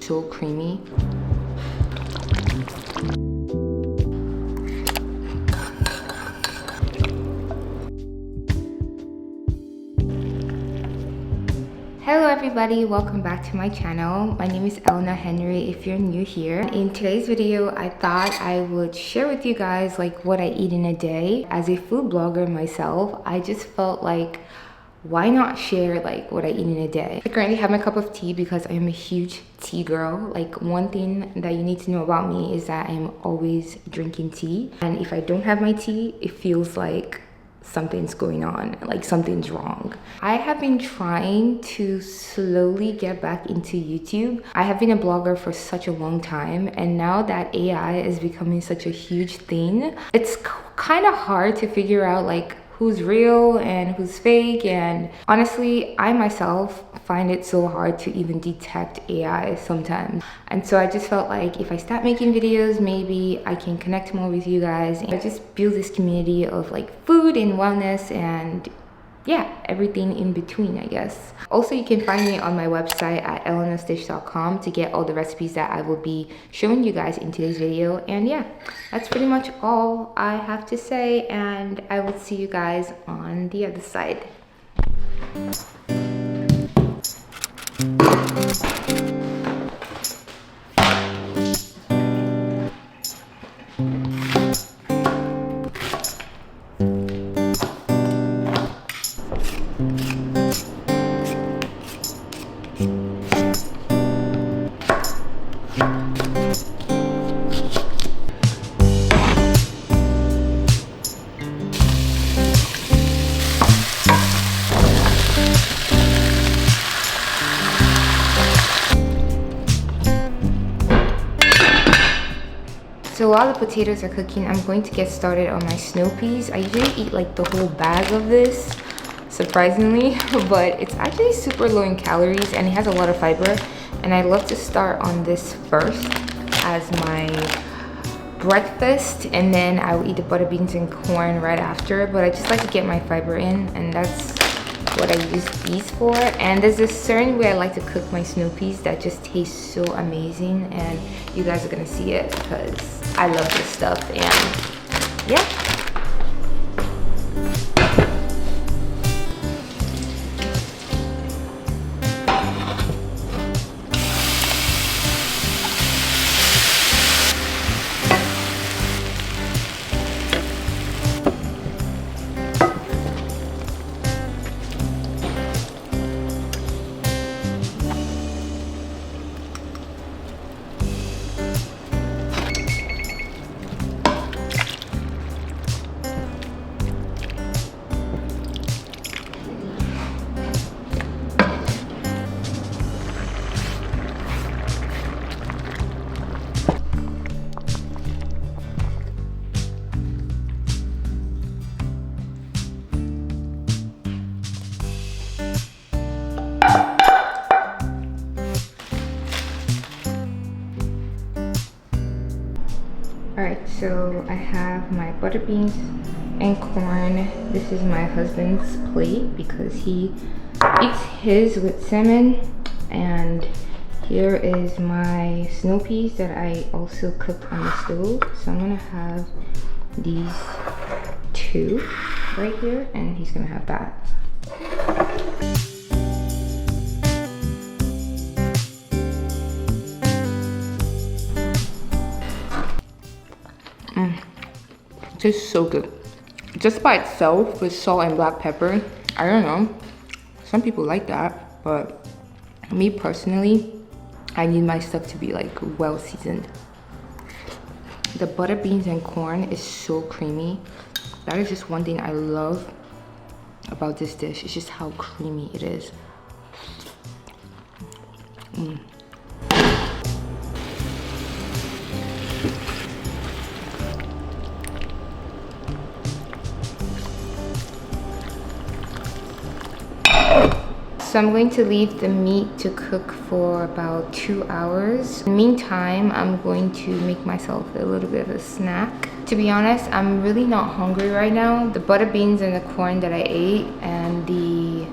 so creamy. Hello everybody, welcome back to my channel. My name is Elena Henry if you're new here. In today's video, I thought I would share with you guys like what I eat in a day. As a food blogger myself, I just felt like why not share like what I eat in a day. I currently have my cup of tea because I am a huge tea girl. Like one thing that you need to know about me is that I'm always drinking tea, and if I don't have my tea, it feels like something's going on, like something's wrong. I have been trying to slowly get back into YouTube. I have been a blogger for such a long time, and now that AI is becoming such a huge thing, it's kind of hard to figure out like who's real and who's fake. And honestly, I myself find it so hard to even detect AI sometimes. And so I just felt like if I start making videos, maybe I can connect more with you guys. I just build this community of like food and wellness and yeah, everything in between, I guess. Also, you can find me on my website at elenasdish.com to get all the recipes that I will be showing you guys in today's video. And yeah, that's pretty much all I have to say, and I will see you guys on the other side. So while the potatoes are cooking, I'm going to get started on my snow peas. I usually eat like the whole bag of this, surprisingly, but it's actually super low in calories and it has a lot of fiber. And I love to start on this first as my breakfast, and then I will eat the butter beans and corn right after. But I just like to get my fiber in, and that's what I use these for. And there's a certain way I like to cook my snow peas that just tastes so amazing, and you guys are gonna see it because I love this stuff. And yeah. Alright, so I have my butter beans and corn. This is my husband's plate because he eats his with salmon. And here is my snow peas that I also cooked on the stove. So I'm gonna have these two right here, and he's gonna have that. It tastes so good. Just by itself with salt and black pepper, I don't know. Some people like that, but me personally, I need my stuff to be like well seasoned. The butter beans and corn is so creamy. That is just one thing I love about this dish. It's just how creamy it is. So I'm going to leave the meat to cook for about 2 hours. In the meantime, I'm going to make myself a little bit of a snack. To be honest, I'm really not hungry right now. The butter beans and the corn that I ate and the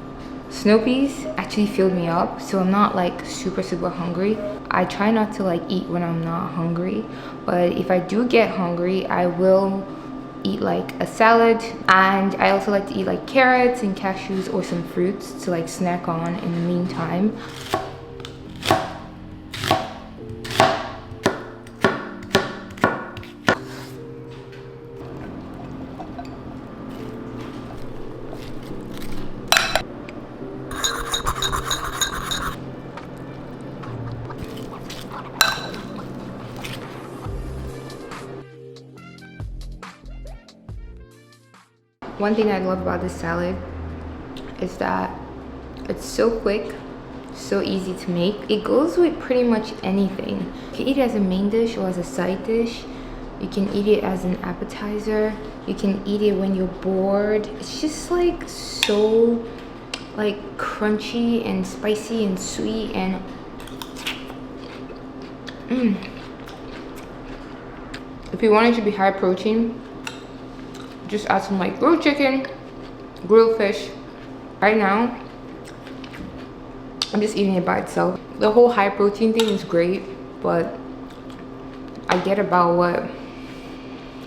snow peas actually filled me up, so I'm not like super hungry. I try not to like eat when I'm not hungry, but if I do get hungry, I will eat like a salad. And I also like to eat like carrots and cashews or some fruits to like snack on in the meantime. One thing I love about this salad is that it's so quick, so easy to make. It goes with pretty much anything. You can eat it as a main dish or as a side dish. You can eat it as an appetizer. You can eat it when you're bored. It's just like so like crunchy and spicy and sweet and If you want it to be high protein, just add some like grilled chicken, grilled fish. Right now, I'm just eating it by itself. The whole high protein thing is great, but I get about what,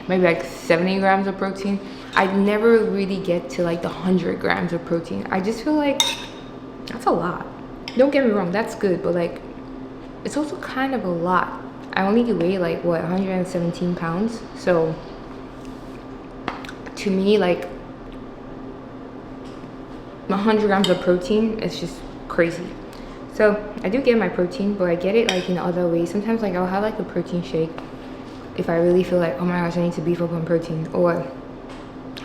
maybe like 70 grams of protein. I never really get to like the 100 grams of protein. I just feel like that's a lot. Don't get me wrong, that's good, but like it's also kind of a lot. I only weigh like what, 117 pounds. So to me, like 100 grams of protein is just crazy. So I do get my protein, but I get it like in other ways. Sometimes like I'll have like a protein shake if I really feel like, oh my gosh, I need to beef up on protein. Or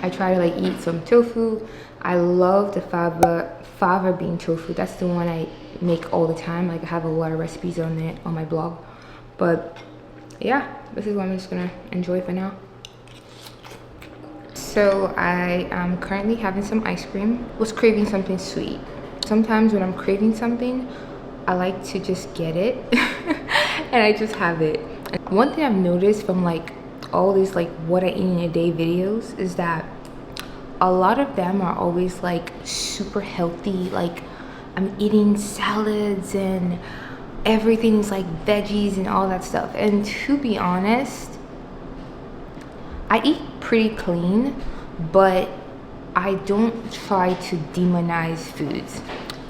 I try to like eat some tofu. I love the fava bean tofu. That's the one I make all the time. Like I have a lot of recipes on it on my blog. But yeah, this is what I'm just gonna enjoy for now. So I am currently having some ice cream. Was craving something sweet. Sometimes when I'm craving something, I like to just get it and I just have it. And one thing I've noticed from like all these like what I eat in a day videos is that a lot of them are always like super healthy. Like I'm eating salads and everything's like veggies and all that stuff. And to be honest, I eat pretty clean, but I don't try to demonize foods.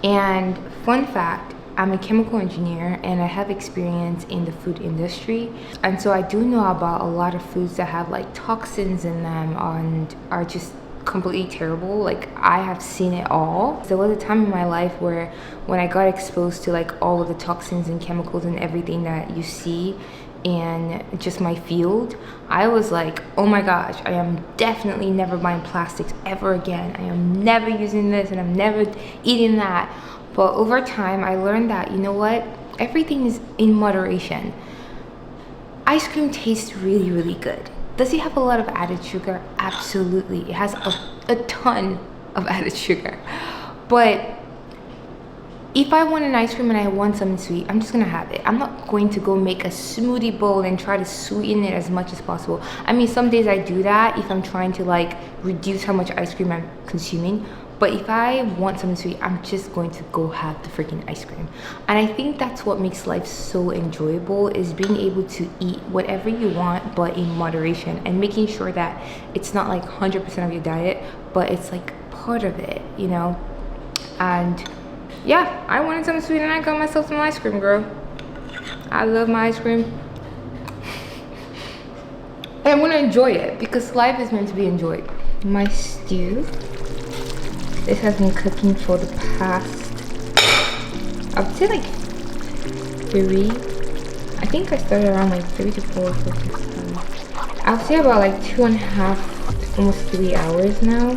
And fun fact, I'm a chemical engineer and I have experience in the food industry. And so I do know about a lot of foods that have like toxins in them and are just completely terrible. Like I have seen it all. There was a time in my life where when I got exposed to like all of the toxins and chemicals and everything that you see in just my field, I was like, oh my gosh, I am definitely never buying plastics ever again. I am never using this and I'm never eating that. But over time I learned that, you know what, everything is in moderation. Ice cream tastes really, really good. Does it have a lot of added sugar? Absolutely. It has a ton of added sugar. But if I want an ice cream and I want something sweet, I'm just gonna have it. I'm not going to go make a smoothie bowl and try to sweeten it as much as possible. I mean, some days I do that if I'm trying to like reduce how much ice cream I'm consuming. But if I want something sweet, I'm just going to go have the freaking ice cream. And I think that's what makes life so enjoyable, is being able to eat whatever you want, but in moderation, and making sure that it's not like 100% of your diet, but it's like part of it, you know? And yeah, I wanted something sweet and I got myself some ice cream, girl. I love my ice cream. And I'm gonna enjoy it because life is meant to be enjoyed. My stew. This has been cooking for the past, I would say like 3. I think I started around like 3 to 4 o'clock. I would say about like 2.5, almost 3 hours now.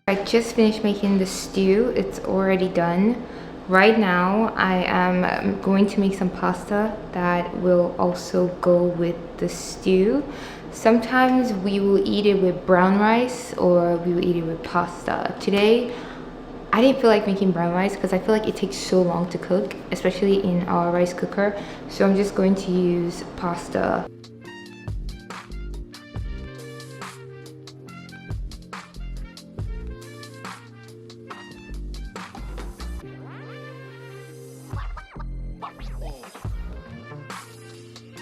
I just finished making the stew. It's already done. Right now, I am going to make some pasta that will also go with the stew. Sometimes we will eat it with brown rice or we will eat it with pasta. Today, I didn't feel like making brown rice because I feel like it takes so long to cook, especially in our rice cooker. So I'm just going to use pasta.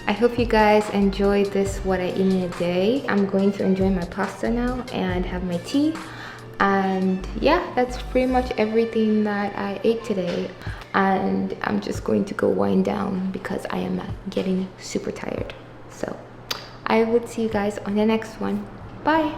I hope you guys enjoyed this what I eat in a day. I'm going to enjoy my pasta now and have my tea. And yeah, that's pretty much everything that I ate today. And I'm just going to go wind down because I am getting super tired. So I would see you guys on the next one. Bye.